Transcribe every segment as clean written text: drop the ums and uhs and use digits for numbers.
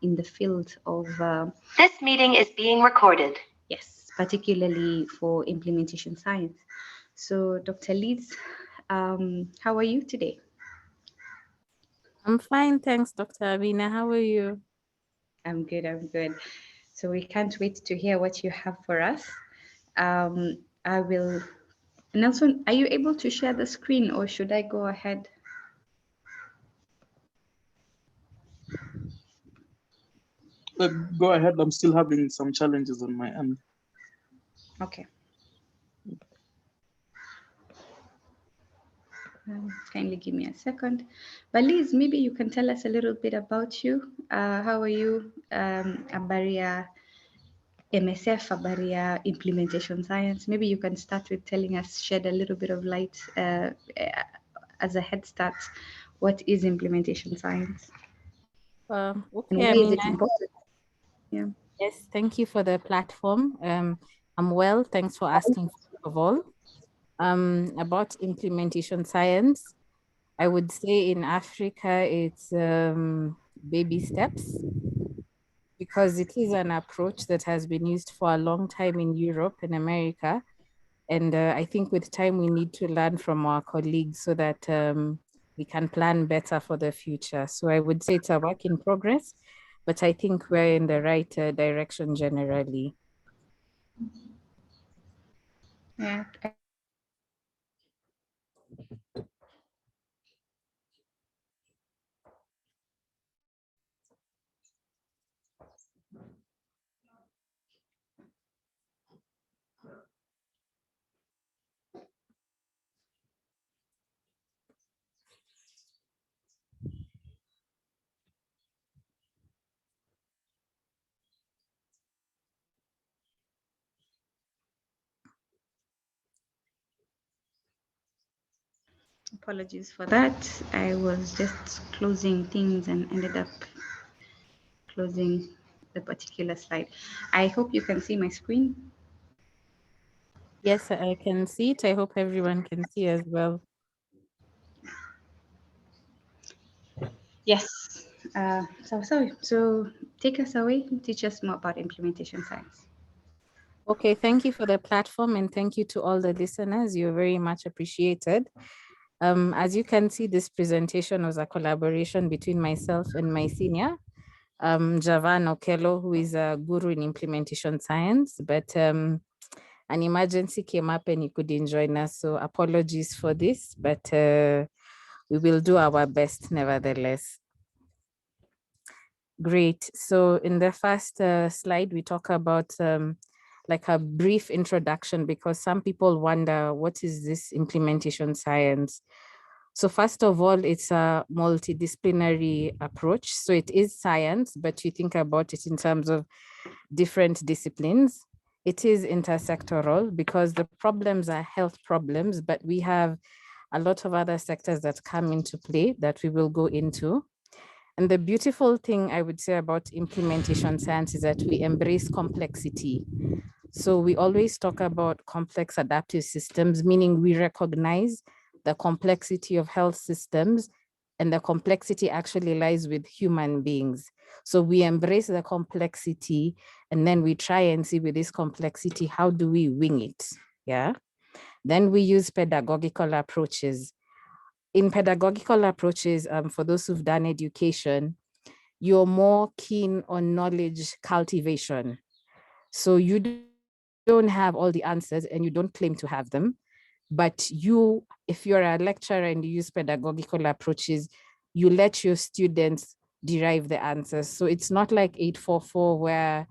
in the field of This meeting is being recorded. yes, particularly for implementation science. So, Dr. Leeds, how are you today? I'm fine, thanks, Dr. Avina. How are you? I'm good, I'm good. So we can't wait to hear what you have for us. I will, Nelson, are you able to share the screen or should I go ahead? Go ahead. I'm still having some challenges on my end. Okay. Kindly give me a second. But Liz, maybe you can tell us a little bit about you. How are you? Abaria MSF, Abaria Implementation Science. Maybe you can start with telling us, shed a little bit of light as a head start. What is implementation science? And Okay, why is it important? Yeah. yes, thank you for the platform. I'm well, thanks for asking, first of all. About implementation science, I would say in Africa, it's baby steps, because it is an approach that has been used for a long time in Europe and America. And I think with time, we need to learn from our colleagues so that we can plan better for the future. So I would say it's a work in progress, but I think we're in the right direction generally. Yeah. Apologies for that. I was just closing things and ended up closing the particular slide. I hope you can see my screen. Yes, I can see it. I hope everyone can see as well. Yes. So take us away, teach us more about implementation science. Okay, thank you for the platform and thank you to all the listeners. You're very much appreciated. As you can see, this presentation was a collaboration between myself and my senior, Javan Okello, who is a guru in implementation science, but an emergency came up and he couldn't join us. So apologies for this, but we will do our best nevertheless. Great. So in the first slide, we talk about like a brief introduction, because some people wonder, what is this implementation science? So first of all, it's a multidisciplinary approach. So it is science, but you think about it in terms of different disciplines. It is intersectoral because the problems are health problems, but we have a lot of other sectors that come into play that we will go into. And the beautiful thing I would say about implementation science is that we embrace complexity. So we always talk about complex adaptive systems, meaning we recognize the complexity of health systems, and the complexity actually lies with human beings. So we embrace the complexity and then we try and see with this complexity, how do we wing it? Yeah. Then we use pedagogical approaches. In pedagogical approaches, for those who've done education, you're more keen on knowledge cultivation. So you don't have all the answers and you don't claim to have them, but you, if you're a lecturer and you use pedagogical approaches, you let your students derive the answers. So it's not like 844 where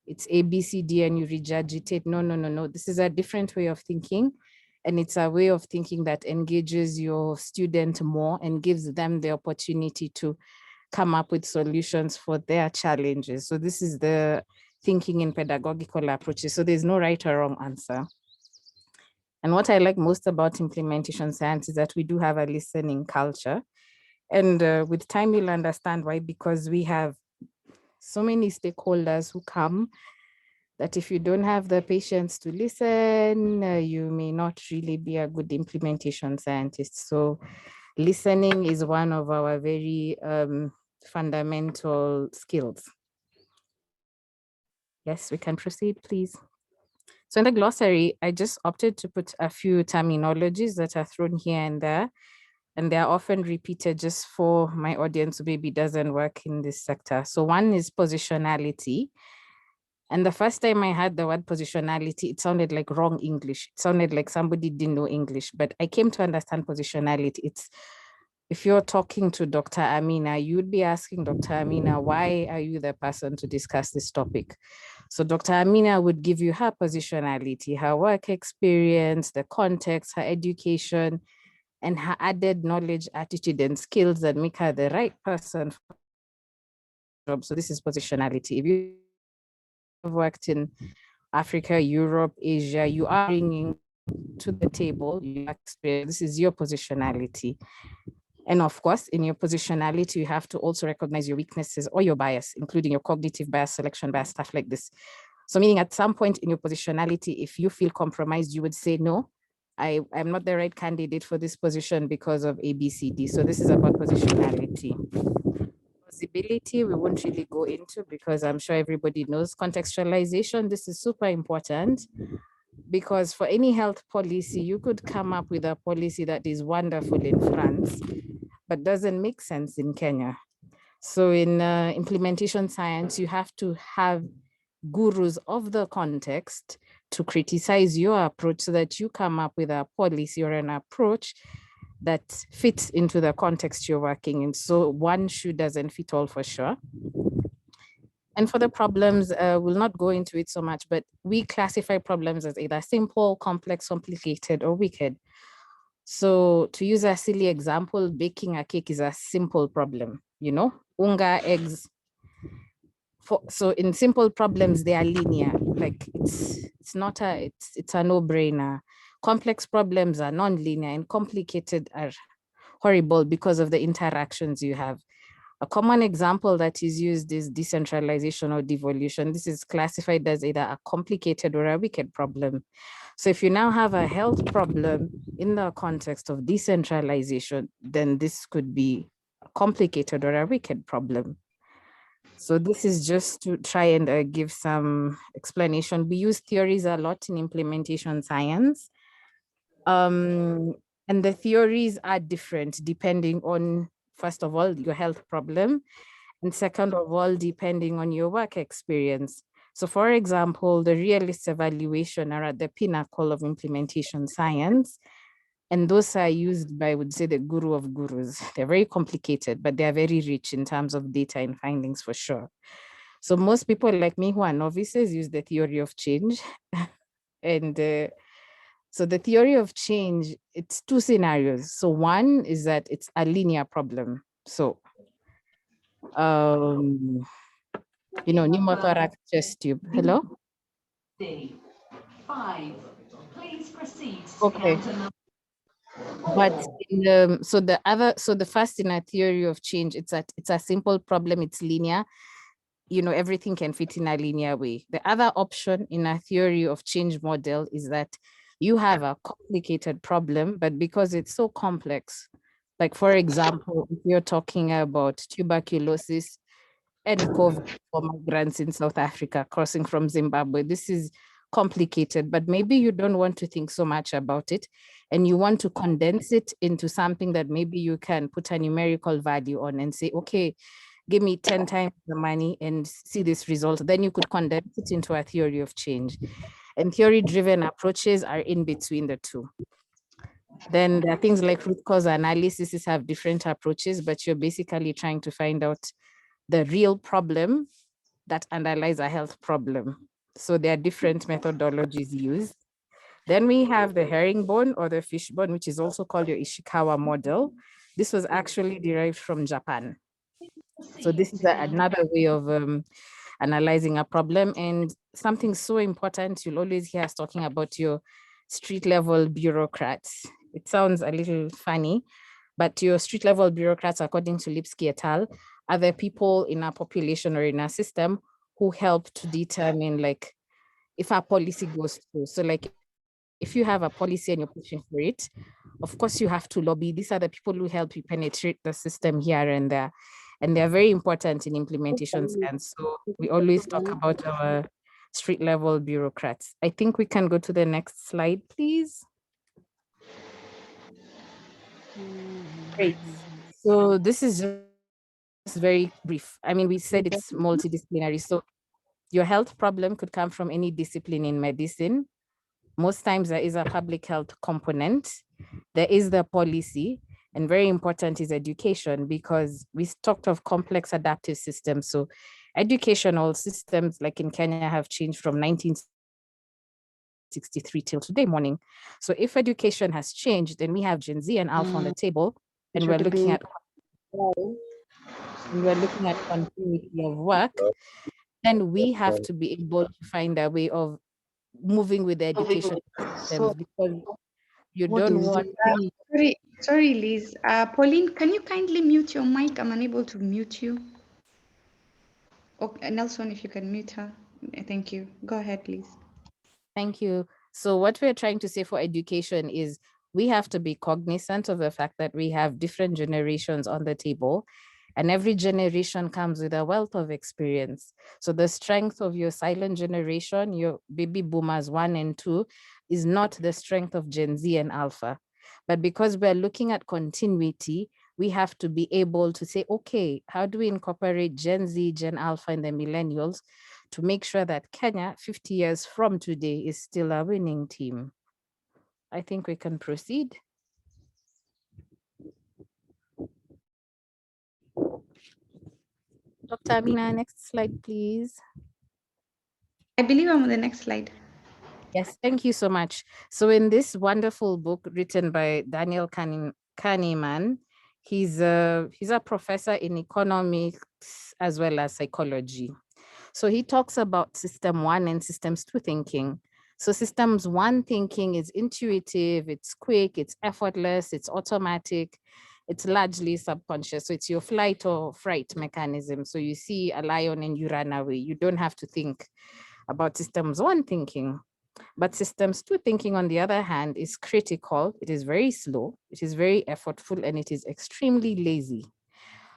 it's A, B, C, D and you regurgitate. No, no, no, no. This is a different way of thinking. And it's a way of thinking that engages your student more and gives them the opportunity to come up with solutions for their challenges. So this is the thinking in pedagogical approaches. So there's no right or wrong answer. And what I like most about implementation science is that we do have a listening culture. And with time, you'll understand why, because we have so many stakeholders who come that if you don't have the patience to listen, you may not really be a good implementation scientist. So listening is one of our very fundamental skills. Yes, we can proceed, please. So in the glossary, I just opted to put a few terminologies that are thrown here and there, and they're often repeated just for my audience who maybe doesn't work in this sector. So one is positionality. And the first time I heard the word positionality, it sounded like wrong English. It sounded like somebody didn't know English, but I came to understand positionality. It's, if you're talking to Dr. Amina, you'd be asking Dr. Amina, why are you the person to discuss this topic? So Dr. Amina would give you her positionality, her work experience, the context, her education, and her added knowledge, attitude, and skills that make her the right person for the job. So this is positionality. If you have worked in Africa, Europe, Asia, you are bringing to the table your experience. This is your positionality. And of course, in your positionality, you have to also recognize your weaknesses or your bias, including your cognitive bias, selection bias, stuff like this. So meaning at some point in your positionality, if you feel compromised, you would say, no, I'm not the right candidate for this position because of A, B, C, D. So this is about positionality. Plausibility, we won't really go into because I'm sure everybody knows contextualization. This is super important because for any health policy, you could come up with a policy that is wonderful in France, but doesn't make sense in Kenya. So in implementation science, you have to have gurus of the context to criticize your approach so that you come up with a policy or an approach that fits into the context you're working in. So one shoe doesn't fit all for sure. And for the problems, we'll not go into it so much, but we classify problems as either simple, complex, complicated, or wicked. So to use a silly example, baking a cake is a simple problem, you know, unga, eggs. So in simple problems, they are linear, like it's a no-brainer. Complex problems are non-linear and complicated are horrible because of the interactions you have. A common example that is used is decentralization or devolution. This is classified as either a complicated or a wicked problem. So if you now have a health problem in the context of decentralization, then this could be a complicated or a wicked problem. So this is just to try and give some explanation. We use theories a lot in implementation science. And the theories are different depending on, first of all, your health problem, and second of all, depending on your work experience. So for example, the realist evaluation are at the pinnacle of implementation science. And those are used by, I would say, the guru of gurus. They're very complicated, but they're very rich in terms of data and findings for sure. So most people like me who are novices use the theory of change. And so the theory of change, it's two scenarios. So one is that it's a linear problem. So, you know, pneumothorax chest tube. Hello? D. 5. Please proceed. Okay. But so the first in a theory of change, it's a simple problem, it's linear. You know, everything can fit in a linear way. The other option in a theory of change model is that you have a complicated problem, but because it's so complex, like for example, if you're talking about tuberculosis and COVID for migrants in South Africa crossing from Zimbabwe, this is complicated, but maybe you don't want to think so much about it and you want to condense it into something that maybe you can put a numerical value on and say, okay, give me 10 times the money and see this result. Then you could condense it into a theory of change. And theory-driven approaches are in between the two. Then there are things like root cause analysis have different approaches, but you're basically trying to find out the real problem that underlies a health problem. So there are different methodologies used. Then we have the herringbone or the fishbone, which is also called your Ishikawa model. This was actually derived from Japan. So this is another way of analyzing a problem. And something so important, you'll always hear us talking about your street level bureaucrats. It sounds a little funny, but your street level bureaucrats, according to Lipsky et al., are the people in our population or in our system who help to determine like if our policy goes through. So like if you have a policy and you're pushing for it, of course you have to lobby. These are the people who help you penetrate the system here and there. and they're very important in implementation science. So we always talk about our street level bureaucrats. I think we can go to the next slide, please. Great. So this is just very brief. I mean, we said it's multidisciplinary. So your health problem could come from any discipline in medicine. Most times there is a public health component. There is the policy, and very important is education, because we talked of complex adaptive systems. So educational systems like in Kenya have changed from 1963 till today morning. So if education has changed, then we have Gen Z and Alpha on the table, and we're looking at continuity of work. Then we have to be able to find a way of moving with the education systems, because you don't want Sorry, Liz. Pauline, can you kindly mute your mic? I'm unable to mute you. Okay, Nelson, if you can mute her. Thank you. Go ahead, please. Thank you. So what we're trying to say for education is we have to be cognizant of the fact that we have different generations on the table, and every generation comes with a wealth of experience. So the strength of your silent generation, your baby boomers 1 and 2, is not the strength of Gen Z and Alpha. But because we're looking at continuity, we have to be able to say, okay, how do we incorporate Gen Z, Gen Alpha, and the millennials to make sure that Kenya 50 years from today is still a winning team? I think we can proceed. Dr. Amina, next slide, please. I believe I'm on the next slide. Yes, thank you so much. So in this wonderful book written by Daniel Kahneman, he's a professor in economics as well as psychology. So he talks about system 1 and systems 2 thinking. So systems 1 thinking is intuitive, it's quick, it's effortless, it's automatic, it's largely subconscious. So it's your flight or fright mechanism. So you see a lion and you run away. You don't have to think about systems 1 thinking. But systems 2 thinking, on the other hand, is critical. It is very slow, it is very effortful, and it is extremely lazy.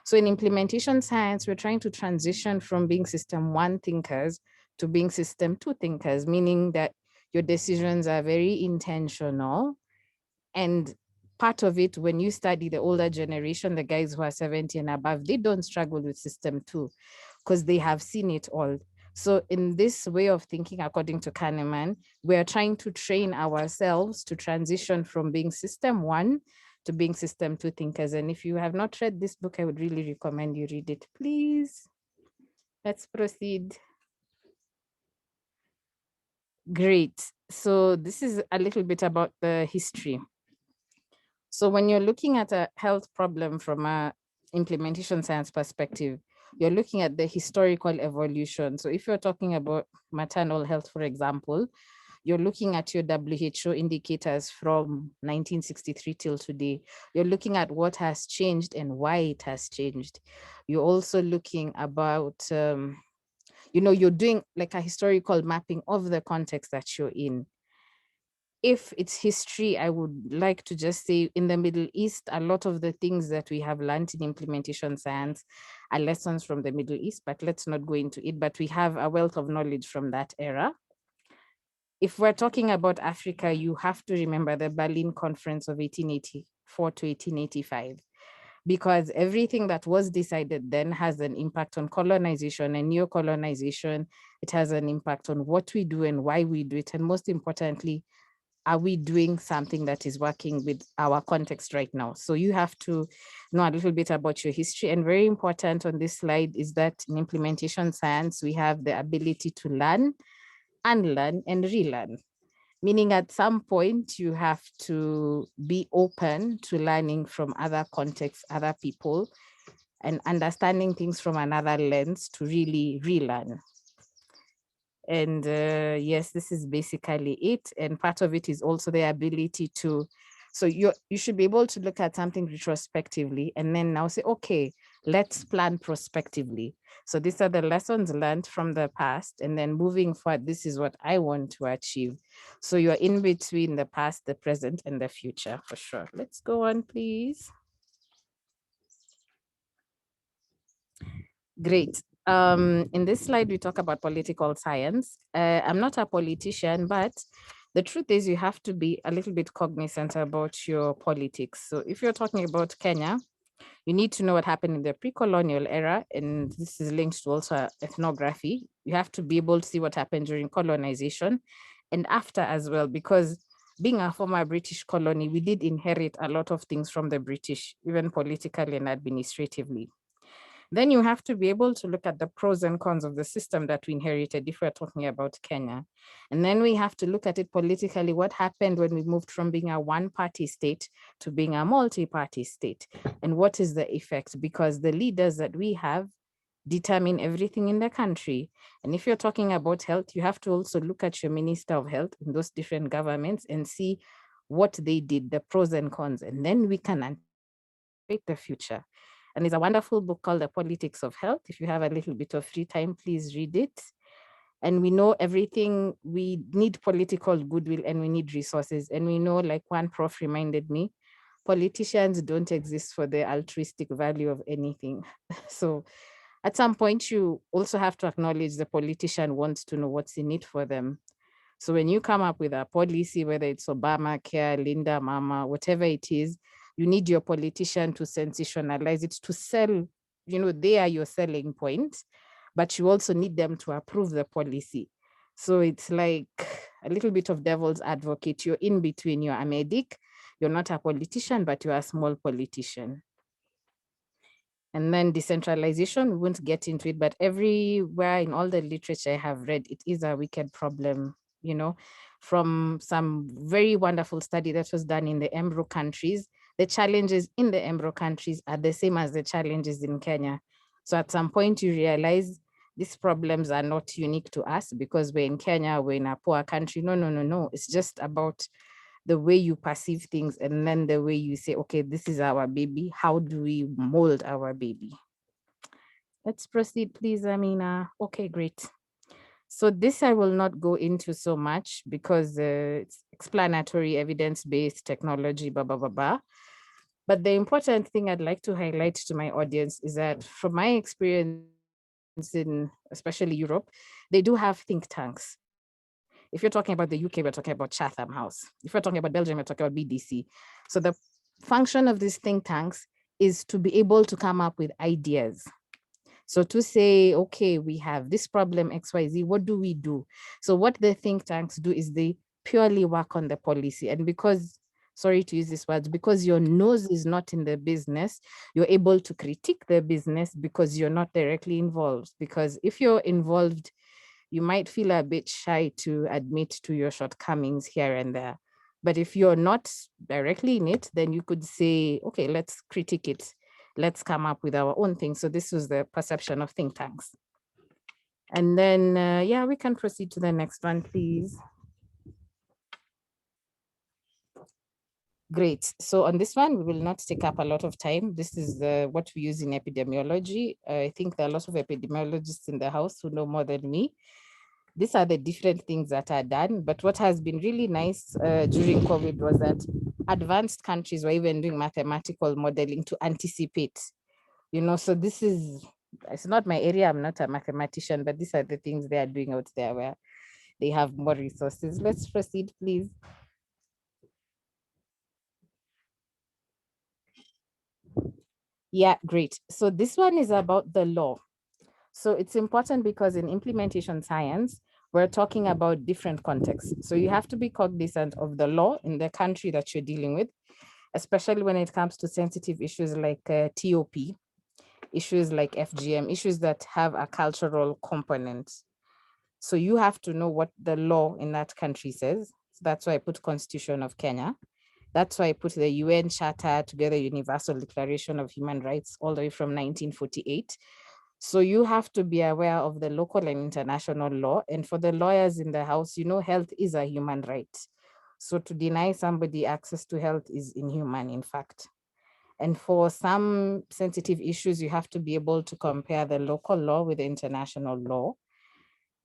So in implementation science, we're trying to transition from being system 1 thinkers to being system 2 thinkers, meaning that your decisions are very intentional. And part of it, when you study the older generation, the guys who are 70 and above, they don't struggle with system 2 because they have seen it all. So in this way of thinking, according to Kahneman, we're trying to train ourselves to transition from being system 1 to being system 2 thinkers. And if you have not read this book, I would really recommend you read it, please. Let's proceed. Great. So this is a little bit about the history. So when you're looking at a health problem from a implementation science perspective, you're looking at the historical evolution. So if you're talking about maternal health, for example, you're looking at your WHO indicators from 1963 till today. You're looking at what has changed and why it has changed. You're also looking about, you're doing like a historical mapping of the context that you're in. If it's history, I would like to just say in the Middle East, a lot of the things that we have learned in implementation science are lessons from the Middle East, but let's not go into it. But we have a wealth of knowledge from that era. If we're talking about Africa, you have to remember the Berlin Conference of 1884 to 1885, because everything that was decided then has an impact on colonization and neo-colonization. It has an impact on what we do and why we do it. And most importantly, are we doing something that is working with our context right now? So you have to know a little bit about your history. And very important on this slide is that in implementation science, we have the ability to learn, unlearn, and relearn. Meaning at some point you have to be open to learning from other contexts, other people, and understanding things from another lens to really relearn. And yes, this is basically it. And part of it is also the ability to, so you should be able to look at something retrospectively and then now say, okay, let's plan prospectively. So these are the lessons learned from the past, and then moving forward, this is what I want to achieve. So you're in between the past, the present, and the future for sure. Let's go on, please. Great. In this slide, we talk about political science. I'm not a politician, but the truth is you have to be a little bit cognizant about your politics. So if you're talking about Kenya, you need to know what happened in the pre-colonial era, and this is linked to also ethnography. You have to be able to see what happened during colonization and after as well, because being a former British colony, we did inherit a lot of things from the British, even politically and administratively. Then you have to be able to look at the pros and cons of the system that we inherited if we're talking about Kenya. And then we have to look at it politically, what happened when we moved from being a one-party state to being a multi-party state, and what is the effect? Because the leaders that we have determine everything in the country. And if you're talking about health, you have to also look at your Minister of Health in those different governments and see what they did, the pros and cons, and then we can anticipate the future. And there's a wonderful book called The Politics of Health. If you have a little bit of free time, please read it. And we know everything, we need political goodwill and we need resources. And we know, like one prof reminded me, politicians don't exist for the altruistic value of anything. So at some point, you also have to acknowledge the politician wants to know what's in it for them. So when you come up with a policy, whether it's Obamacare, Linda Mama, whatever it is, you need your politician to sensationalize it, to sell, they are your selling point, but you also need them to approve the policy. So it's like a little bit of devil's advocate. You're in between, you're a medic, you're not a politician, but you're a small politician. And then decentralization, we won't get into it, but everywhere in all the literature I have read, it is a wicked problem, from some very wonderful study that was done in the Emro countries. The challenges in the Emro countries are the same as the challenges in Kenya. So at some point you realize these problems are not unique to us because we're in Kenya, we're in a poor country. No. It's just about the way you perceive things and then the way you say, okay, this is our baby. How do we mold our baby? Let's proceed, please, Amina. Okay, great. So this I will not go into so much because it's explanatory, evidence-based technology, blah, blah, blah, blah. But the important thing I'd like to highlight to my audience is that from my experience in especially Europe, they do have think tanks. If you're talking about the UK, we're talking about Chatham House. If you're talking about Belgium, we're talking about BDC. So the function of these think tanks is to be able to come up with ideas. So to say, okay, we have this problem, XYZ, what do we do? So what the think tanks do is they purely work on the policy. And because, sorry to use this word, because your nose is not in the business, you're able to critique the business because you're not directly involved. Because if you're involved, you might feel a bit shy to admit to your shortcomings here and there. But if you're not directly in it, then you could say, okay, let's critique it. Let's come up with our own thing. So this was the perception of think tanks. And then, yeah, we can proceed to the next one, please. Great. So on this one, we will not take up a lot of time. This is what we use in epidemiology. I think there are a lot of epidemiologists in the house who know more than me. These are the different things that are done. But what has been really nice during COVID was that advanced countries were even doing mathematical modeling to anticipate, so this is, it's not my area. I'm not a mathematician, but these are the things they are doing out there where they have more resources. Let's proceed, please. Yeah, great. So this one is about the law. So it's important because in implementation science, we're talking about different contexts. So you have to be cognizant of the law in the country that you're dealing with, especially when it comes to sensitive issues like TOP, issues like FGM, issues that have a cultural component. So you have to know what the law in that country says. So that's why I put Constitution of Kenya. That's why I put the UN Charter together, Universal Declaration of Human Rights, all the way from 1948. So you have to be aware of the local and international law. And for the lawyers in the house, health is a human right. So to deny somebody access to health is inhuman, in fact. And for some sensitive issues, you have to be able to compare the local law with the international law.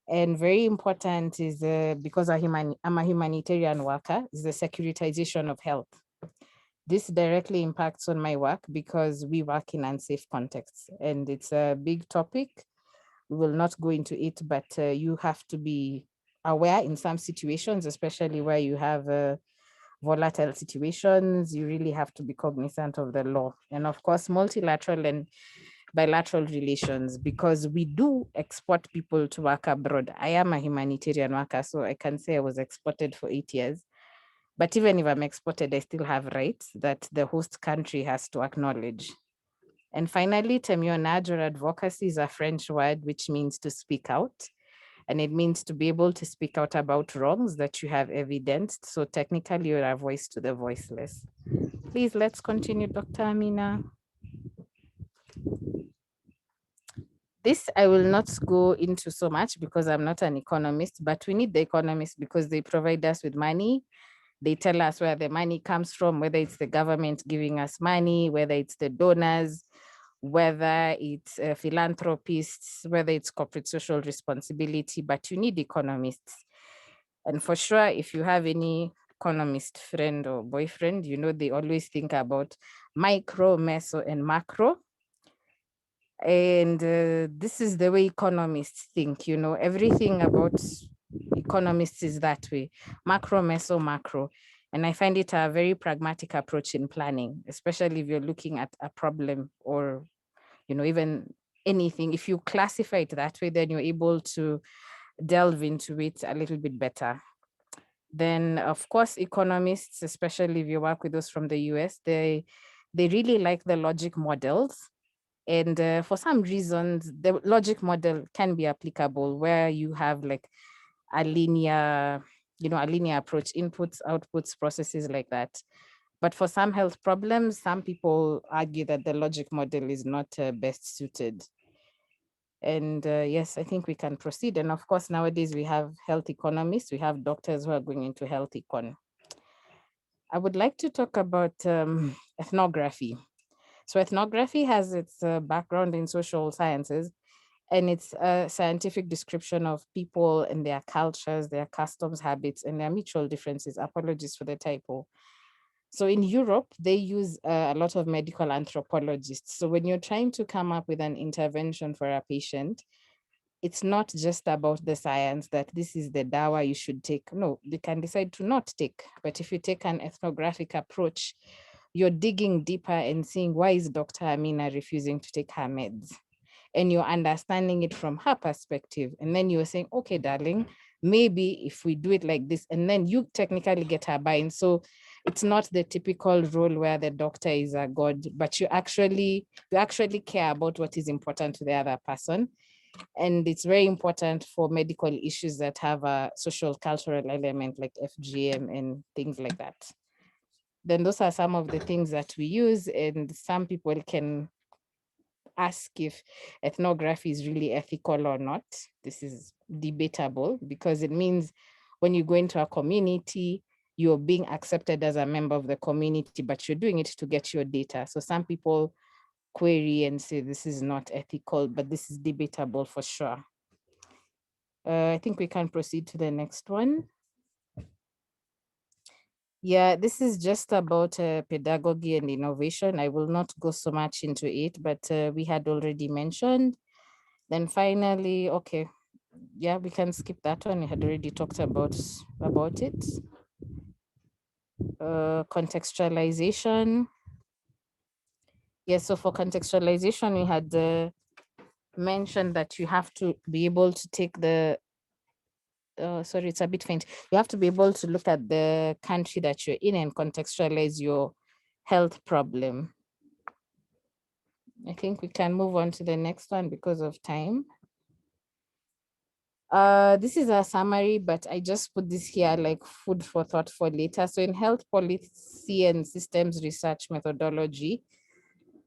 And very important is, because I'm a humanitarian worker, is the securitization of health. This directly impacts on my work because we work in unsafe contexts, and it's a big topic. We will not go into it, but you have to be aware in some situations, especially where you have volatile situations. You really have to be cognizant of the law. And of course, multilateral and bilateral relations, because we do export people to work abroad. I am a humanitarian worker, so I can say I was exported for 8 years. But even if I'm exported, I still have rights that the host country has to acknowledge. And finally, témoignage or advocacy is a French word which means to speak out. And it means to be able to speak out about wrongs that you have evidenced. So technically, you're a voice to the voiceless. Please, let's continue, Dr. Amina. This I will not go into so much because I'm not an economist, but we need the economists because they provide us with money. They tell us where the money comes from, whether it's the government giving us money, whether it's the donors, whether it's philanthropists, whether it's corporate social responsibility, but you need economists. And for sure, if you have any economist friend or boyfriend, you know, they always think about micro, meso, and macro. And this is the way economists think, you know, everything about economists is that way, macro, meso, macro. And I find it a very pragmatic approach in planning, especially if you're looking at a problem or, you know, even anything. If you classify it that way, then you're able to delve into it a little bit better. Then, of course, economists, especially if you work with those from the US, they really like the logic models. And for some reasons, the logic model can be applicable where you have like a linear, you know, a linear approach, inputs, outputs, processes like that. But for some health problems, some people argue that the logic model is not best suited. And yes, I think we can proceed. And of course, nowadays we have health economists, we have doctors who are going into health econ. I would like to talk about ethnography. So ethnography has its background in social sciences, and it's a scientific description of people and their cultures, their customs, habits, and their mutual differences. Apologies for the typo. So in Europe, they use a lot of medical anthropologists. So when you're trying to come up with an intervention for a patient, it's not just about the science that this is the dawa you should take. No, you can decide to not take. But if you take an ethnographic approach, you're digging deeper and seeing why is Dr. Amina refusing to take her meds? And you're understanding it from her perspective. And then you're saying, okay, darling, maybe if we do it like this, and then you technically get her buy-in. So it's not the typical role where the doctor is a god, but you actually care about what is important to the other person. And it's very important for medical issues that have a social cultural element like FGM and things like that. Then those are some of the things that we use, and some people can ask if ethnography is really ethical or not. This is debatable because it means when you go into a community, you're being accepted as a member of the community, but you're doing it to get your data. So some people query and say this is not ethical, but this is debatable for sure. I think we can proceed to the next one. Yeah, this is just about pedagogy and innovation. I will not go so much into it, but we had already mentioned. Then finally, okay, yeah, we can skip that one. We had already talked about it. Contextualization. Yes, so for contextualization, we had mentioned that you have to be able to take the sorry, it's a bit faint. You have to be able to look at the country that you're in and contextualize your health problem. I think we can move on to the next one because of time. This is a summary, but I just put this here like food for thought for later. So in health policy and systems research methodology,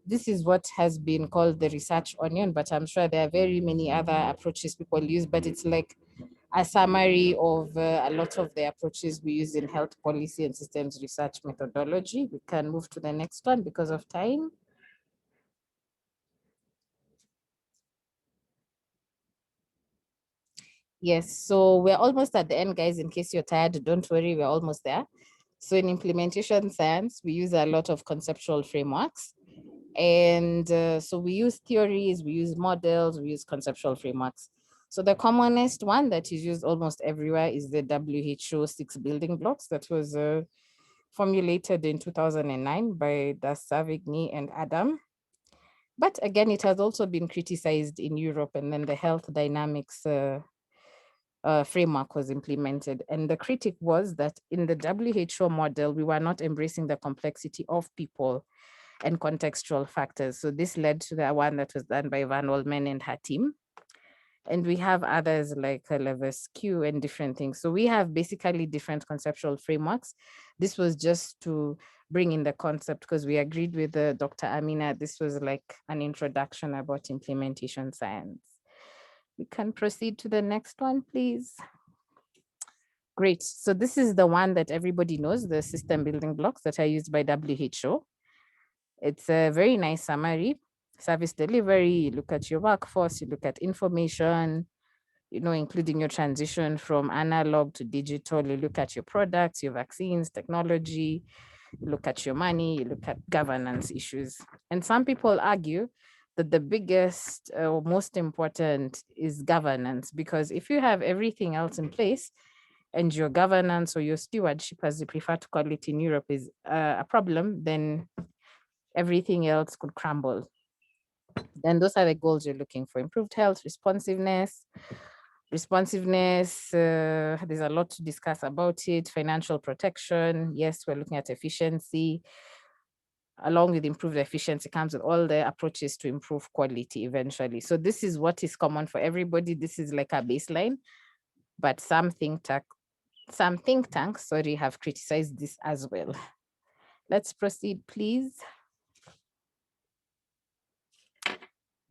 this is what has been called the research onion, but I'm sure there are very many other approaches people use, but it's like a summary of a lot of the approaches we use in health policy and systems research methodology. We can move to the next one because of time. Yes, so we're almost at the end, guys. In case you're tired, don't worry, we're almost there. So in implementation science, we use a lot of conceptual frameworks. And so we use theories, we use models, we use conceptual frameworks. So the commonest one that is used almost everywhere is the WHO 6 building blocks that was formulated in 2009 by Das Savigny and Adam. But again, it has also been criticized in Europe, and then the health dynamics framework was implemented. And the critic was that in the WHO model, we were not embracing the complexity of people and contextual factors. So this led to the one that was done by Van Olmen and her team. And we have others like Levesque and different things. So we have basically different conceptual frameworks. This was just to bring in the concept because we agreed with Dr. Amina. This was like an introduction about implementation science. We can proceed to the next one, please. Great. So this is the one that everybody knows, the system building blocks that are used by WHO. It's a very nice summary. Service delivery, you look at your workforce, you look at information, you know, including your transition from analog to digital, you look at your products, your vaccines, technology, you look at your money, you look at governance issues. And some people argue that the biggest or most important is governance, because if you have everything else in place and your governance or your stewardship, as they prefer to call it in Europe, is a problem, then everything else could crumble. Then those are the goals you're looking for: improved health, responsiveness. There's a lot to discuss about it. Financial protection, yes, we're looking at efficiency. Along with improved efficiency comes with all the approaches to improve quality eventually. So this is what is common for everybody. This is like a baseline, but some think tanks, have criticized this as well. Let's proceed, please.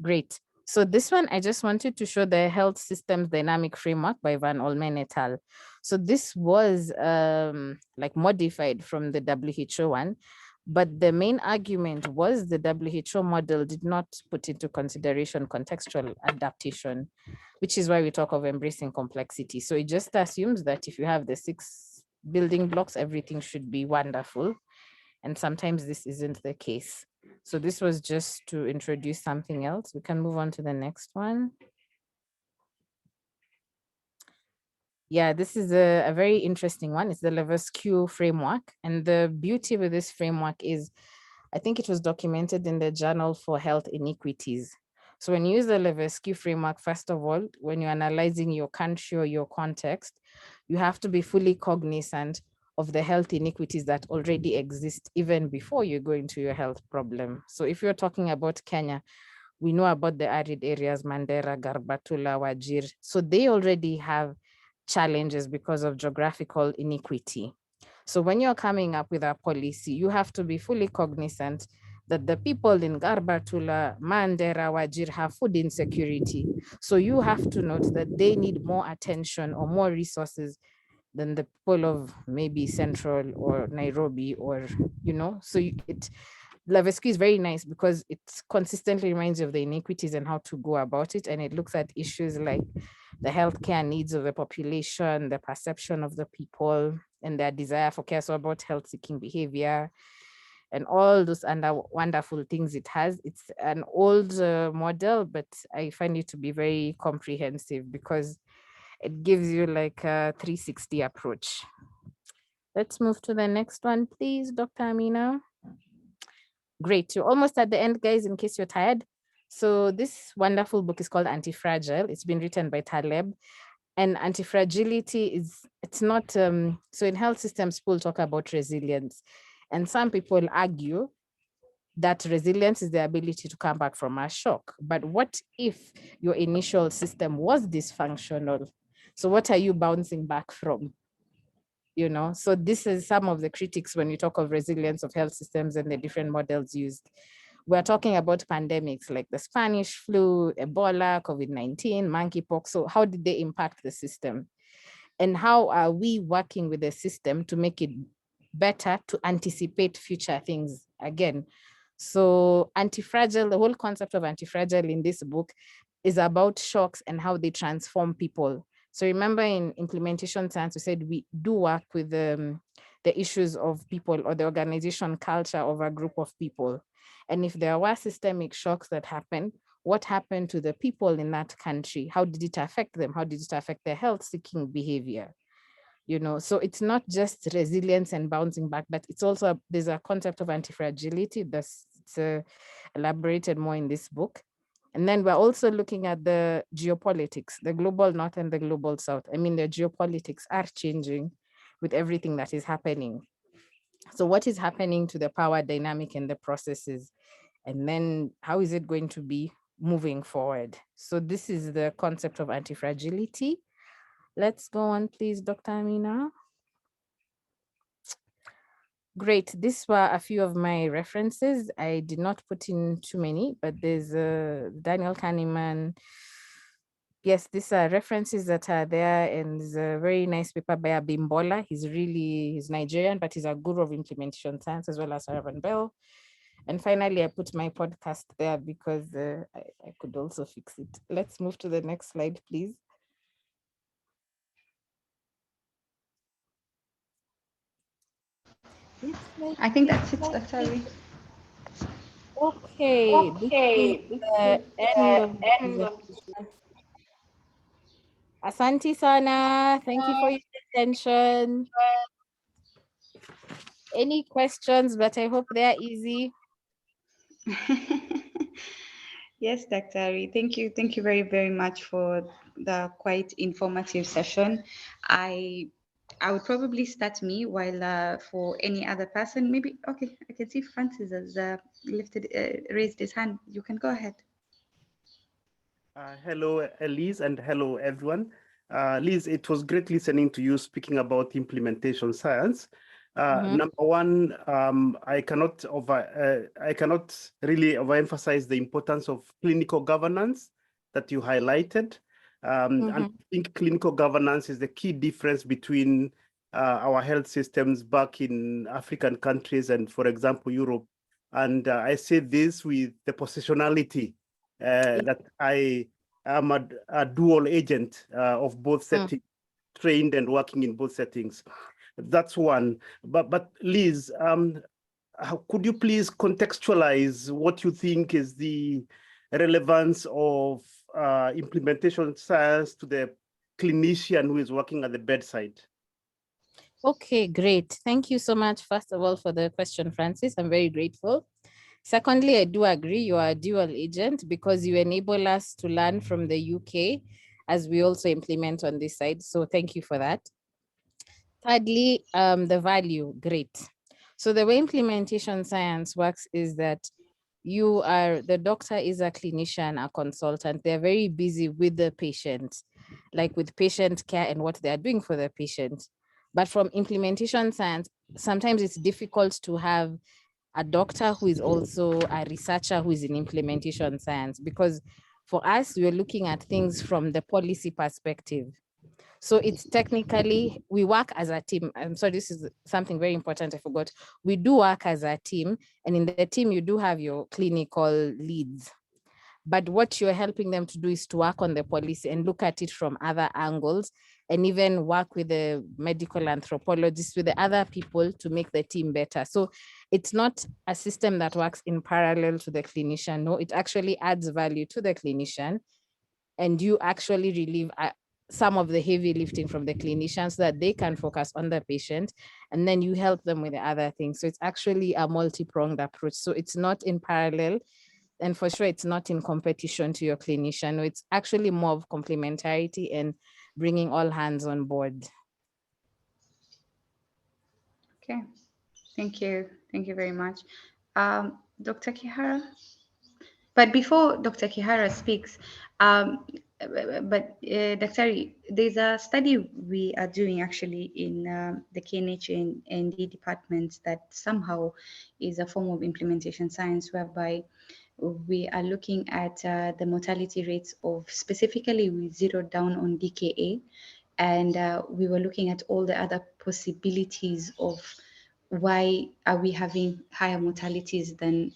Great. So this one, I just wanted to show the health systems dynamic framework by Van Olmen et al. So this was like modified from the WHO one, but the main argument was the WHO model did not put into consideration contextual adaptation, which is why we talk of embracing complexity. So it just assumes that if you have the 6 building blocks, everything should be wonderful. And sometimes this isn't the case. So this was just to introduce something else. We can move on to the next one. Yeah, this is a very interesting one. It's the Levesque framework. And the beauty with this framework is, I think it was documented in the Journal for Health Inequities. So when you use the Levesque framework, first of all, when you're analyzing your country or your context, you have to be fully cognizant of the health inequities that already exist even before you go into your health problem. So if you're talking about Kenya, we know about the arid areas, Mandera, Garbatula, Wajir. So they already have challenges because of geographical inequity. So when you're coming up with a policy, you have to be fully cognizant that the people in Garbatula, Mandera, Wajir have food insecurity. So you have to note that they need more attention or more resources than the people of maybe Central or Nairobi, or, you know, so Levesque is very nice because it consistently reminds you of the inequities and how to go about it. And it looks at issues like the healthcare needs of the population, the perception of the people, and their desire for care. So about health seeking behavior and all those wonderful things it has. It's an old model, but I find it to be very comprehensive because it gives you like a 360 approach. Let's move to the next one, please, Dr. Amina. Great, you're almost at the end, guys, in case you're tired. So this wonderful book is called Anti-Fragile. It's been written by Taleb. And anti-fragility it's not, so in health systems, people talk about resilience. And some people argue that resilience is the ability to come back from a shock. But what if your initial system was dysfunctional? So what are you bouncing back from? You know, so this is some of the critics when you talk of resilience of health systems and the different models used. We're talking about pandemics like the Spanish flu, Ebola, COVID-19, monkeypox. So how did they impact the system? And how are we working with the system to make it better to anticipate future things again? So anti-fragile, the whole concept of anti-fragile in this book is about shocks and how they transform people. So remember in implementation science, we said we do work with the issues of people or the organization culture of a group of people. And if there were systemic shocks that happened, what happened to the people in that country? How did it affect them? How did it affect their health-seeking behavior? You know, so it's not just resilience and bouncing back, but it's also, there's a concept of anti-fragility that's elaborated more in this book. And then we're also looking at the geopolitics, the global north and the global south. I mean, the geopolitics are changing with everything that is happening. So what is happening to the power dynamic and the processes? And then how is it going to be moving forward? So this is the concept of anti-fragility. Let's go on, please, Dr. Amina. Great. These were a few of my references. I did not put in too many, but there's Daniel Kahneman. Yes, these are references that are there, and there's a very nice paper by Abimbola. He's Nigerian, but he's a guru of implementation science, as well as Aravan Bell. And finally, I put my podcast there because I could also fix it. Let's move to the next slide, please. I think that's it, Dr. Ali. Okay, this is the end of the presentation. Asante Sana, thank you for your attention. Any questions, but I hope they're easy. Yes, Dr. Ari, thank you. Thank you very, very much for the quite informative session. I would probably start me, while for any other person, maybe, okay, I can see Francis has raised his hand. You can go ahead. Hello, Liz, and hello, everyone. Liz, it was great listening to you speaking about implementation science. Number one, I cannot really overemphasize the importance of clinical governance that you highlighted. And I think clinical governance is the key difference between our health systems back in African countries and, for example, Europe. And I say this with the positionality that I am a dual agent of both settings, trained and working in both settings. That's one. But Liz, could you please contextualize what you think is the relevance of implementation science to the clinician who is working at the bedside? Okay, great. Thank you so much, first of all, for the question, Francis. I'm very grateful. Secondly, I do agree you are a dual agent because you enable us to learn from the UK as we also implement on this side. So thank you for that. Thirdly, the value, great. So the way implementation science works is that the doctor is a clinician, a consultant. They're very busy with the patient, like with patient care and what they are doing for the patient. But from implementation science, sometimes it's difficult to have a doctor who is also a researcher who is in implementation science, because for us, we're looking at things from the policy perspective. So it's technically, we work as a team. I'm sorry, this is something very important I forgot. We do work as a team, and in the team, you do have your clinical leads. But what you're helping them to do is to work on the policy and look at it from other angles, and even work with the medical anthropologists, with the other people to make the team better. So it's not a system that works in parallel to the clinician. No, it actually adds value to the clinician, and you actually relieve some of the heavy lifting from the clinicians so that they can focus on the patient, and then you help them with the other things. So it's actually a multi-pronged approach. So it's not in parallel, and for sure it's not in competition to your clinician. No, it's actually more of complementarity and bringing all hands on board. Okay, thank you. Thank you very much. Dr. Kihara? But before Dr. Kihara speaks, Dr. there's a study we are doing actually in the KNH-UoN department that somehow is a form of implementation science, whereby we are looking at the mortality rates of, specifically we zeroed down on DKA, and we were looking at all the other possibilities of why are we having higher mortalities than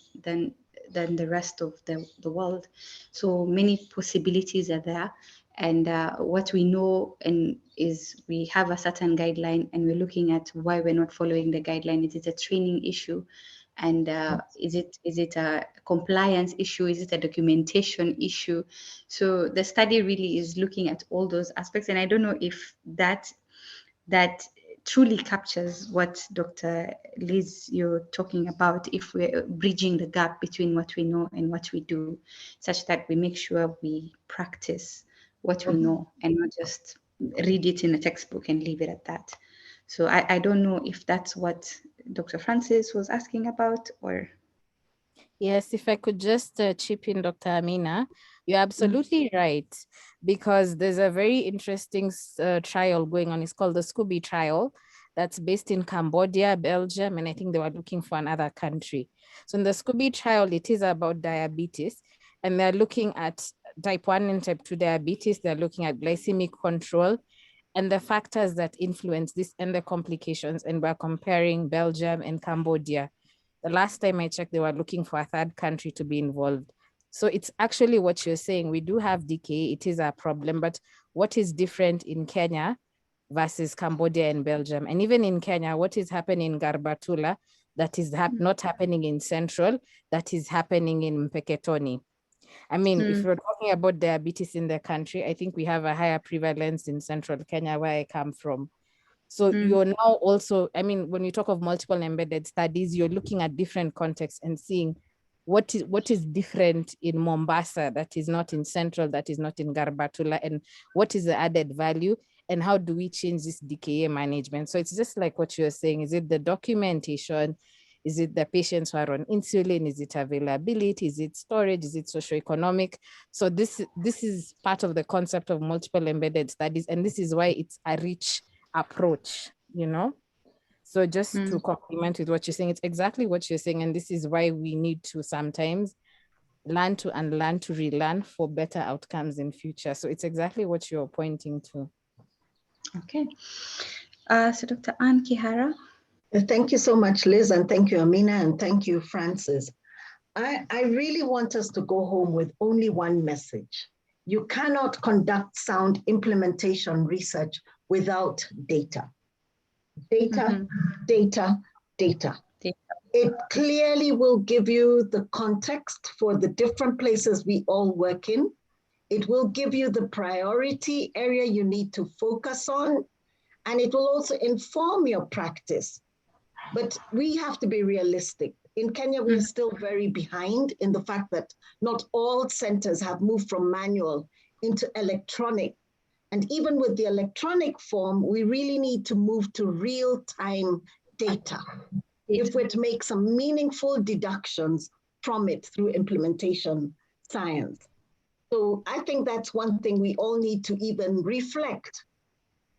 the rest of the world. So many possibilities are there, And what we know is we have a certain guideline, and we're looking at why we're not following the guideline. Is it a training issue? And is it a compliance issue? Is it a documentation issue? So the study really is looking at all those aspects. And I don't know if that truly captures what Dr. Liz, you're talking about, if we're bridging the gap between what we know and what we do, such that we make sure we practice what we know and not just read it in a textbook and leave it at that. So I don't know if that's what Dr. Francis was asking about, or... Yes, if I could just chip in, Dr. Amina, you're absolutely right, because there's a very interesting trial going on. It's called the Scooby trial, that's based in Cambodia, Belgium, and I think they were looking for another country. So in the Scooby trial, it is about diabetes, and they're looking at type 1 and type 2 diabetes. They're looking at glycemic control and the factors that influence this and the complications, and we're comparing Belgium and Cambodia. The last time I checked, they were looking for a third country to be involved. So it's actually what you're saying. We do have decay. It is a problem. But what is different in Kenya versus Cambodia and Belgium? And even in Kenya, what is happening in Garbatula that is not happening in Central, that is happening in Mpeketoni? I mean, if we're talking about diabetes in the country, I think we have a higher prevalence in Central Kenya, where I come from. So you're now also, I mean, when you talk of multiple embedded studies, you're looking at different contexts and seeing what is different in Mombasa that is not in Central, that is not in Garbatula, and what is the added value, and how do we change this DKA management? So it's just like what you're saying. Is it the documentation? Is it the patients who are on insulin? Is it availability? Is it storage? Is it socioeconomic? So this is part of the concept of multiple embedded studies, and this is why it's a rich approach, you know? So just to complement with what you're saying, it's exactly what you're saying. And this is why we need to sometimes learn to unlearn to relearn for better outcomes in future. So it's exactly what you're pointing to. Okay. So Dr. Ann Kihara. Thank you so much, Liz, and thank you, Amina, and thank you, Francis. I really want us to go home with only one message. You cannot conduct sound implementation research without data. Data, data, data. It clearly will give you the context for the different places we all work in. It will give you the priority area you need to focus on, and it will also inform your practice. But we have to be realistic. In Kenya, we are still very behind in the fact that not all centers have moved from manual into electronic. And even with the electronic form, we really need to move to real-time data if we're to make some meaningful deductions from it through implementation science. So I think that's one thing we all need to even reflect.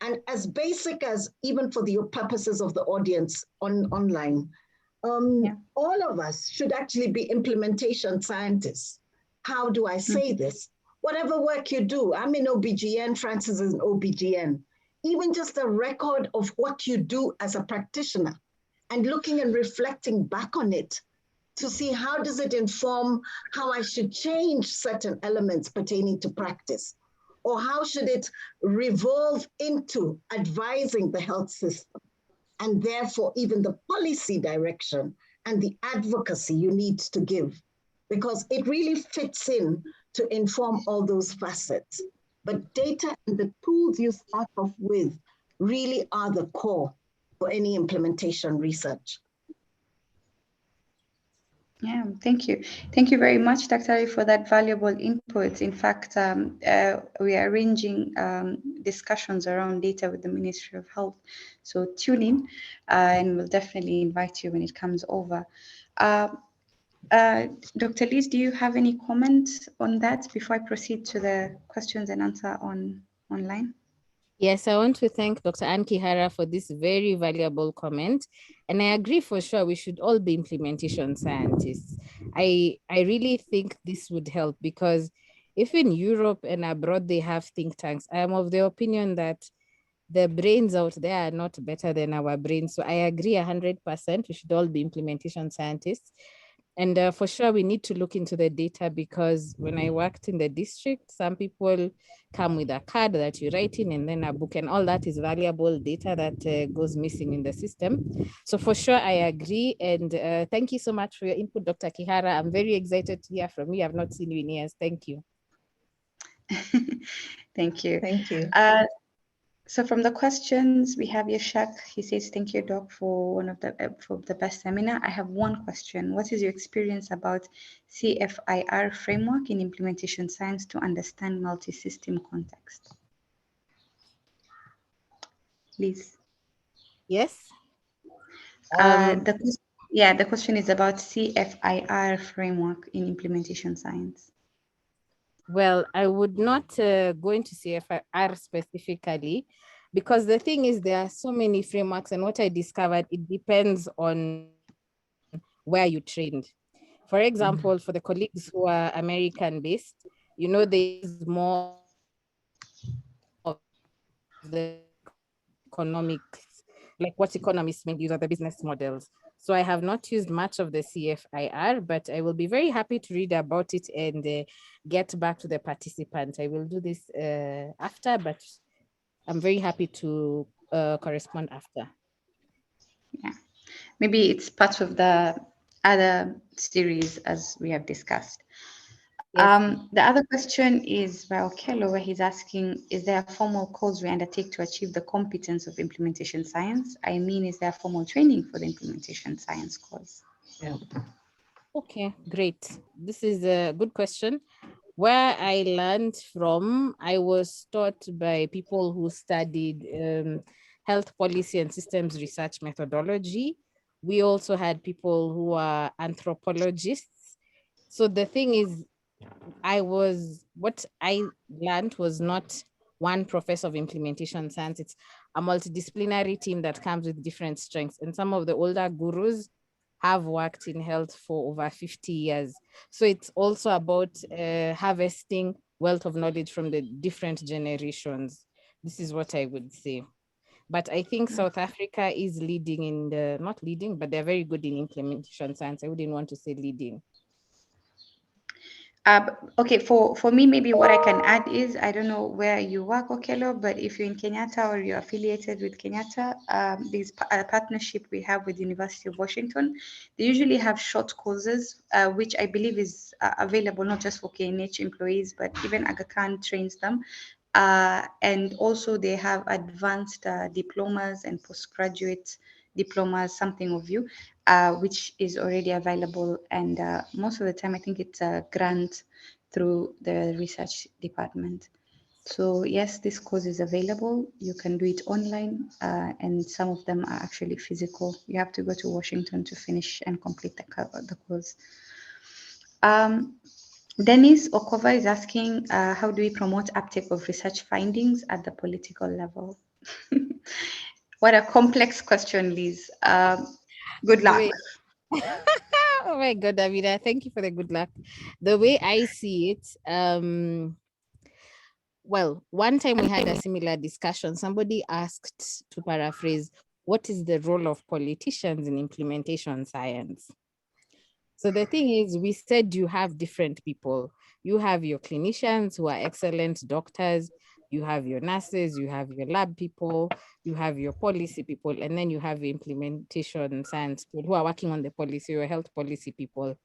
And as basic as, even for the purposes of the audience online, all of us should actually be implementation scientists. How do I say this? Whatever work you do, I'm in OBGYN, Francis is in OBGYN, even just a record of what you do as a practitioner and looking and reflecting back on it to see how does it inform how I should change certain elements pertaining to practice, or how should it revolve into advising the health system, and therefore even the policy direction and the advocacy you need to give, because it really fits in to inform all those facets. But data and the tools you start off with really are the core for any implementation research. Yeah, thank you. Thank you very much, Dr. Ali, for that valuable input. In fact, we are arranging discussions around data with the Ministry of Health. So tune in and we'll definitely invite you when it comes over. Dr. Liz, do you have any comments on that before I proceed to the questions and answer online? Yes, I want to thank Dr. Ann Kihara for this very valuable comment. And I agree for sure we should all be implementation scientists. I really think this would help, because if in Europe and abroad they have think tanks, I am of the opinion that the brains out there are not better than our brains. So I agree 100%, we should all be implementation scientists. And for sure, we need to look into the data, because when I worked in the district, some people come with a card that you write in and then a book, and all that is valuable data that goes missing in the system. So for sure, I agree. And thank you so much for your input, Dr. Kihara. I'm very excited to hear from you. I've not seen you in years. Thank you. Thank you. Thank you. So from the questions, we have Yashak. He says, thank you, Doc, for for the best seminar. I have one question. What is your experience about CFIR framework in implementation science to understand multi-system context? Please. Yes. The question is about CFIR framework in implementation science. Well, I would not go into CFIR specifically, because the thing is there are so many frameworks, and what I discovered, it depends on where you trained. For example, for the colleagues who are American based, you know, there's more of the economics, like what economists make use of the business models. So I have not used much of the CFIR, but I will be very happy to read about it and get back to the participants. I will do this after, but I'm very happy to correspond after. Yeah, maybe it's part of the other series as we have discussed. Yes. The other question is by Okello, where he's asking, is there a formal course we undertake to achieve the competence of implementation science? I mean, is there formal training for the implementation science course? Yeah. Okay, great. This is a good question. Where I learned from, I was taught by people who studied health policy and systems research methodology. We also had people who are anthropologists. So the thing is, what I learned was not one professor of implementation science. It's a multidisciplinary team that comes with different strengths. And some of the older gurus have worked in health for over 50 years. So it's also about harvesting wealth of knowledge from the different generations. This is what I would say. But I think South Africa is leading in the, not leading, but they're very good in implementation science. I wouldn't want to say leading. Okay, for me, maybe what I can add is, I don't know where you work, Okello, but if you're in Kenyatta or you're affiliated with Kenyatta, there's a partnership we have with University of Washington. They usually have short courses, which I believe is available not just for KNH employees, but even Aga Khan trains them. And also they have advanced diplomas and postgraduate diplomas, something of you, which is already available. And most of the time, I think it's a grant through the research department. So yes, this course is available. You can do it online, and some of them are actually physical. You have to go to Washington to finish and complete the course. Dennis Okova is asking, how do we promote uptake of research findings at the political level? What a complex question, Liz. Good luck. Oh my God, Davida, thank you for the good luck. The way I see it, well, one time we had a similar discussion. Somebody asked, to paraphrase, what is the role of politicians in implementation science? So the thing is, we said you have different people. You have your clinicians who are excellent doctors, you have your nurses, you have your lab people, you have your policy people, and then you have implementation science people who are working on the policy, your health policy people.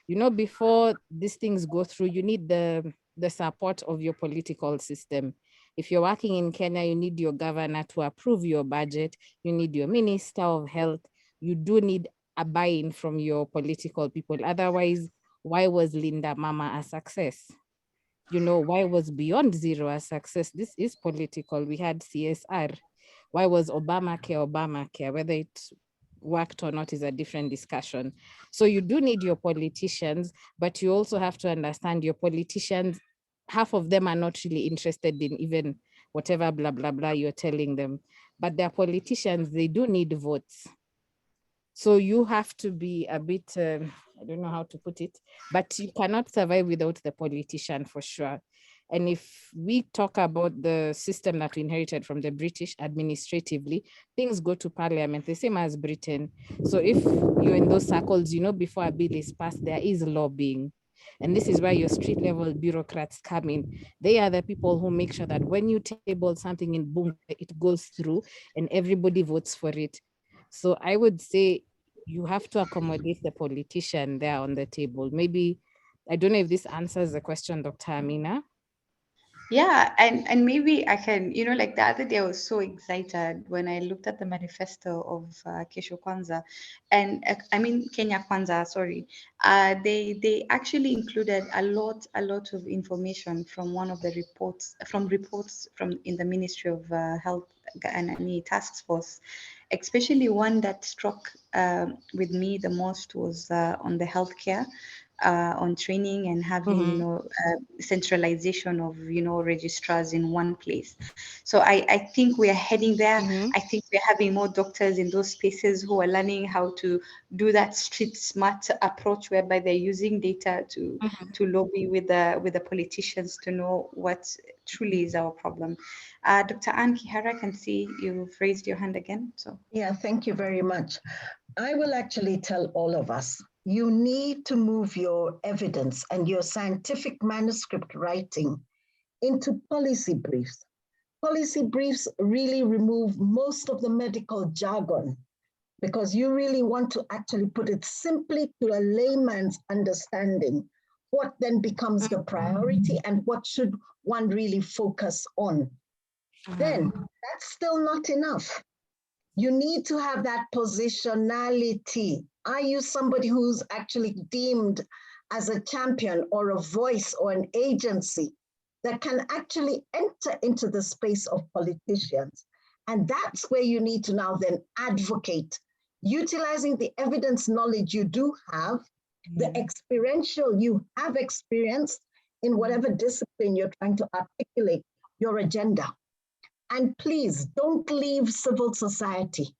You know, before these things go through, you need the support of your political system. If you're working in Kenya, you need your governor to approve your budget. You need your minister of health. You do need a buy-in from your political people. Otherwise, why was Linda Mama a success? You know, why was Beyond Zero a success? This is political. We had CSR. Why was Obamacare? Whether it worked or not is a different discussion. So you do need your politicians, but you also have to understand your politicians, half of them are not really interested in even whatever blah, blah, blah you're telling them. But they're politicians, they do need votes. So you have to be a bit, I don't know how to put it, but you cannot survive without the politician for sure. And if we talk about the system that we inherited from the British administratively, things go to parliament, the same as Britain. So if you're in those circles, you know, before a bill is passed, there is lobbying. And this is where your street level bureaucrats come in. They are the people who make sure that when you table something in Bunge, it goes through and everybody votes for it. So I would say you have to accommodate the politician there on the table. Maybe, I don't know if this answers the question, Dr. Amina. Yeah, and maybe I can, you know, like the other day I was so excited when I looked at the manifesto of Kesho Kwanza, and I mean Kenya Kwanza, sorry. They actually included a lot of information from one of the reports from in the Ministry of Health and Task Force, especially one that struck with me the most was on the healthcare. On training and having, you know, centralization of, you know, registrars in one place. So I think we are heading there. I think we're having more doctors in those spaces who are learning how to do that street smart approach, whereby they're using data to lobby with the politicians to know what truly is our problem. Dr. Ann Kihara, I can see you've raised your hand again. So Yeah, thank you very much. I will actually tell all of us, you need to move your evidence and your scientific manuscript writing into policy briefs. Policy briefs really remove most of the medical jargon because you really want to actually put it simply to a layman's understanding. What then becomes the priority and what should one really focus on? Then that's still not enough. You need to have that positionality. Are you somebody who's actually deemed as a champion or a voice or an agency that can actually enter into the space of politicians? And that's where you need to now then advocate, utilizing the evidence knowledge you do have, the experiential you have experienced in whatever discipline you're trying to articulate your agenda. And please don't leave civil society,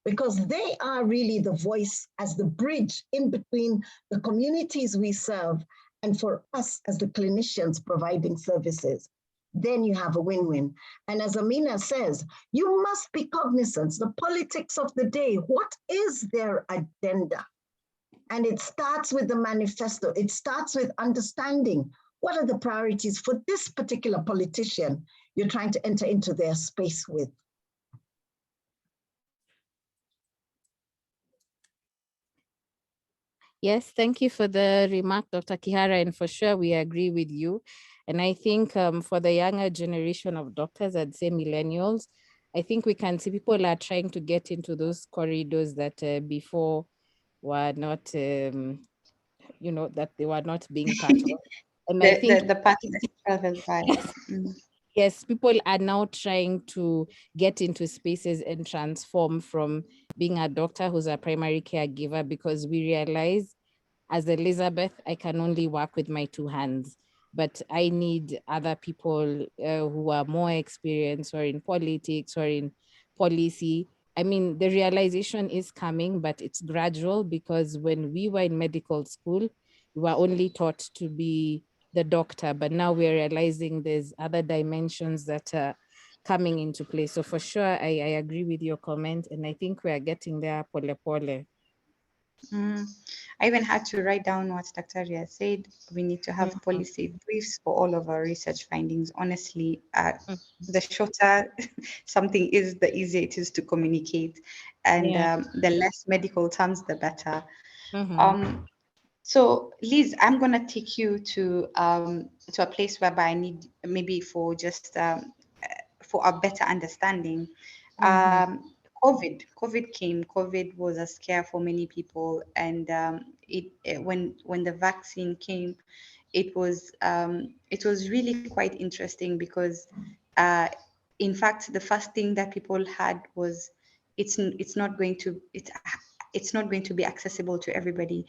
because they are really the voice as the bridge in between the communities we serve and for us as the clinicians providing services. Then you have a win-win. And as Amina says, you must be cognizant, the politics of the day, what is their agenda? And it starts with the manifesto. It starts with understanding what are the priorities for this particular politician you're trying to enter into their space with. Yes, thank you for the remark, Dr. Kihara, and for sure we agree with you. And I think for the younger generation of doctors, I'd say millennials, I think we can see people are trying to get into those corridors that before were not, you know, that they were not being part of. And I think the path less traveled by. yes, people are now trying to get into spaces and transform from being a doctor who's a primary caregiver, because we realize as Elizabeth, I can only work with my two hands, but I need other people who are more experienced or in politics or in policy. I mean, the realization is coming, but it's gradual, because when we were in medical school, we were only taught to be the doctor, but now we're realizing there's other dimensions that are coming into play. So for sure, I agree with your comment, and I think we are getting there, pole pole. I even had to write down what Dr. Ria said. We need to have policy briefs for all of our research findings. Honestly, the shorter something is, the easier it is to communicate, and the less medical terms, the better. So Liz, I'm gonna take you to a place whereby I need maybe for just for a better understanding. COVID came. COVID was a scare for many people, and when the vaccine came, it was really quite interesting because, in fact, the first thing that people had was it's not going to be accessible to everybody.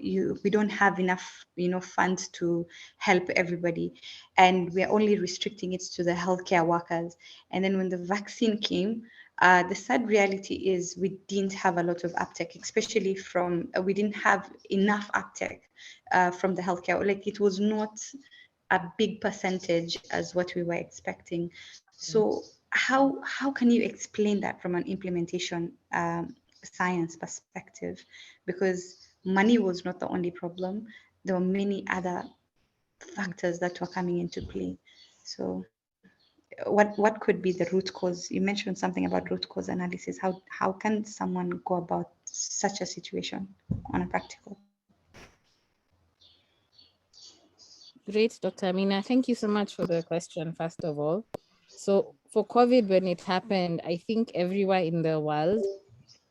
We don't have enough, funds to help everybody, and we're only restricting it to the healthcare workers. And then when the vaccine came, the sad reality is we didn't have a lot of uptake, especially from we didn't have enough uptake from the healthcare. Like, it was not a big percentage as what we were expecting. So how can you explain that from an implementation science perspective? Because money was not the only problem. There were many other factors that were coming into play. So what could be the root cause? You mentioned something about root cause analysis. How can someone go about such a situation on a practical? Great, Dr. Amina. Thank you so much for the question, first of all. So for COVID, when it happened, I think everywhere in the world,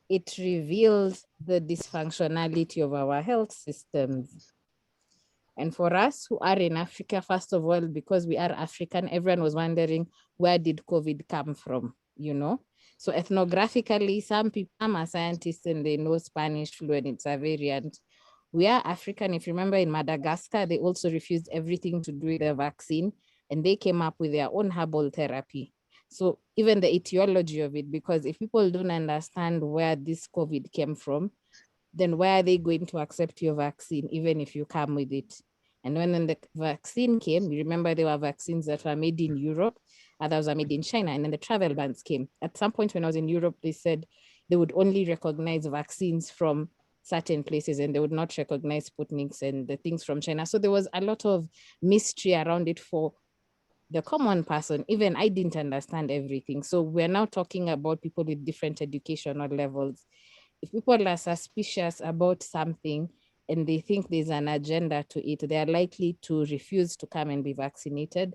it revealed the dysfunctionality of our health systems. And for us who are in Africa, first of all, because we are African, everyone was wondering, where did COVID come from, you know? So ethnographically, some people are scientists and they know Spanish flu and it's a variant. We are African. If you remember in Madagascar, they also refused everything to do with the vaccine and they came up with their own herbal therapy. So even the etiology of it, because if people don't understand where this COVID came from, then why are they going to accept your vaccine, even if you come with it? And when the vaccine came, you remember there were vaccines that were made in Europe, others were made in China, and then the travel bans came. At some point when I was in Europe, they said they would only recognize vaccines from certain places and they would not recognize Sputniks and the things from China. So there was a lot of mystery around it for the common person. Even I didn't understand everything. So we're now talking about people with different educational levels. If people are suspicious about something and they think there's an agenda to it, they are likely to refuse to come and be vaccinated,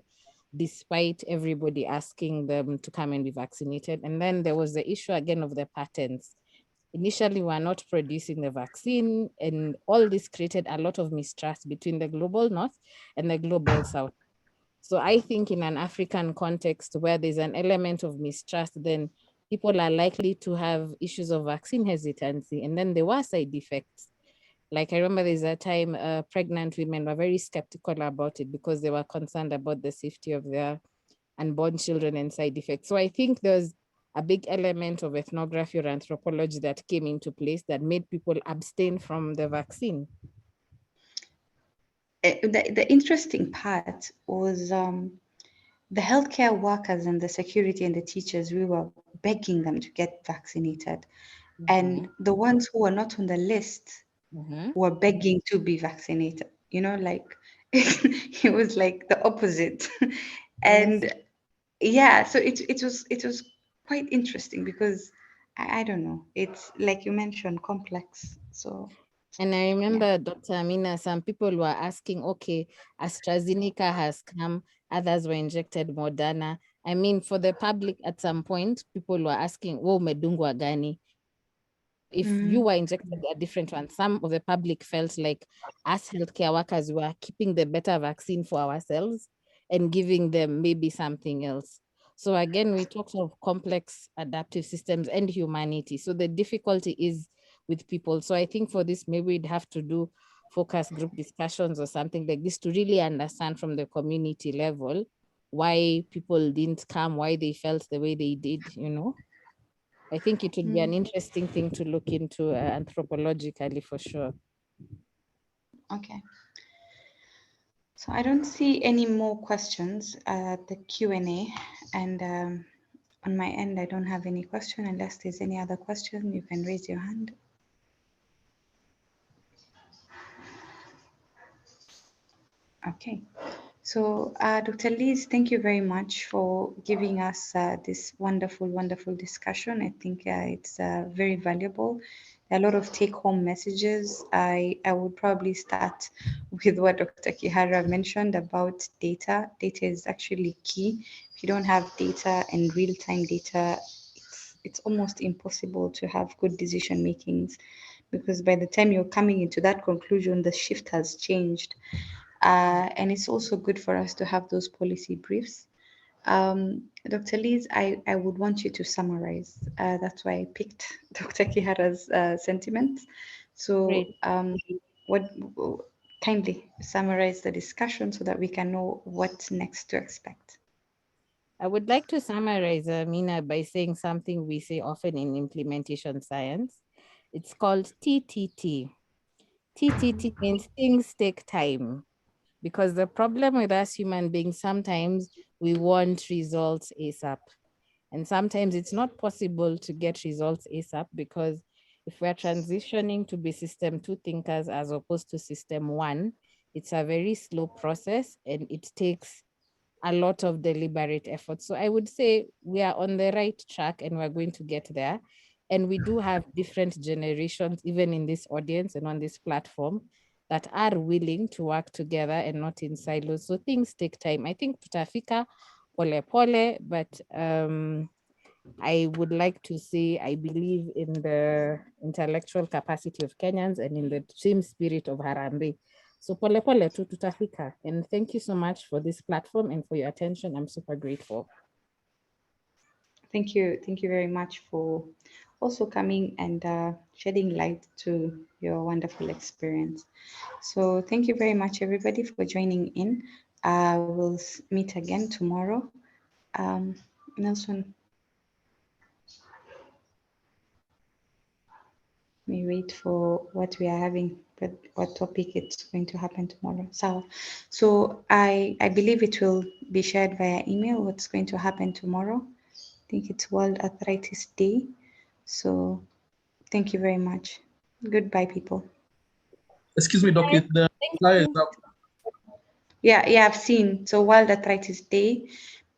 despite everybody asking them to come and be vaccinated. And then there was the issue again of the patents. Initially, we were not producing the vaccine, and all this created a lot of mistrust between the global north and the global south. So I think in an African context where there's an element of mistrust, then people are likely to have issues of vaccine hesitancy. And then there were side effects. Like I remember there's a time pregnant women were very skeptical about it because they were concerned about the safety of their unborn children and side effects. So I think there's a big element of ethnography or anthropology that came into place that made people abstain from the vaccine. The interesting part was the healthcare workers and the security and the teachers, we were begging them to get vaccinated. And the ones who were not on the list were begging to be vaccinated. You know, like it was like the opposite. And yeah, so it was quite interesting because I don't know, it's like you mentioned, complex. So and I remember, Dr. Amina, some people were asking, okay, AstraZeneca has come, others were injected Moderna. I mean, for the public at some point, people were asking, oh, medungwa gani? If you were injected a different one, some of the public felt like us healthcare workers were keeping the better vaccine for ourselves and giving them maybe something else. So again, we talked of complex adaptive systems and humanity. So the difficulty is with people. So I think for this, maybe we'd have to do focus group discussions or something like this to really understand from the community level why people didn't come, why they felt the way they did, you know. I think it would be an interesting thing to look into anthropologically for sure. okay. So I don't see any more questions at the Q&A, and on my end, I don't have any question. Unless there's any other question, you can raise your hand. Okay. So, Dr. Liz, thank you very much for giving us this wonderful, wonderful discussion. I think it's very valuable. A lot of take-home messages. I would probably start with what Dr. Kihara mentioned about data. Data is actually key. If you don't have data and real-time data, it's almost impossible to have good decision makings, because by the time you're coming into that conclusion, the shift has changed. And it's also good for us to have those policy briefs. Dr. Liz, I would want you to summarize. That's why I picked Dr. Kihara's sentiments. So what kindly summarize the discussion so that we can know what next to expect. I would like to summarize, Mina, by saying something we say often in implementation science. It's called TTT. TTT means things take time. Because the problem with us human beings, sometimes we want results ASAP. And sometimes it's not possible to get results ASAP, because if we're transitioning to be system 2 thinkers as opposed to system 1, it's a very slow process and it takes a lot of deliberate effort. So I would say we are on the right track and we're going to get there. And we do have different generations, even in this audience and on this platform, that are willing to work together and not in silos. So things take time. I think tutafika pole pole, but I would like to say I believe in the intellectual capacity of Kenyans and in the team spirit of Harambee. So pole pole tu tutafika. And thank you so much for this platform and for your attention. I'm super grateful. Thank you very much for also coming and shedding light to your wonderful experience. So thank you very much, everybody, for joining in. We'll meet again tomorrow. Nelson, we wait for what we are having, but what topic it's going to happen tomorrow. So I believe it will be shared via email what's going to happen tomorrow. I think it's World Arthritis Day. So thank you very much. Goodbye, people. Excuse me, Doc, is the flyer is up? Yeah, I've seen. So World Arthritis Day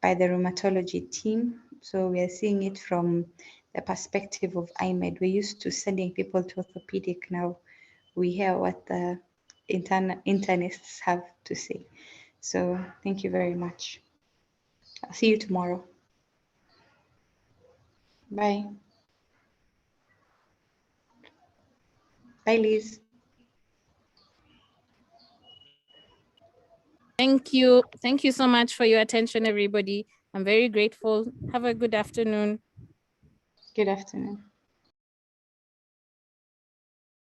by the rheumatology team. So we are seeing it from the perspective of IMED. We're used to sending people to orthopedic. Now we hear what the internists have to say. So thank you very much. I'll see you tomorrow. Bye. Bye, Liz. Thank you. Thank you so much for your attention, everybody. I'm very grateful. Have a good afternoon. Good afternoon.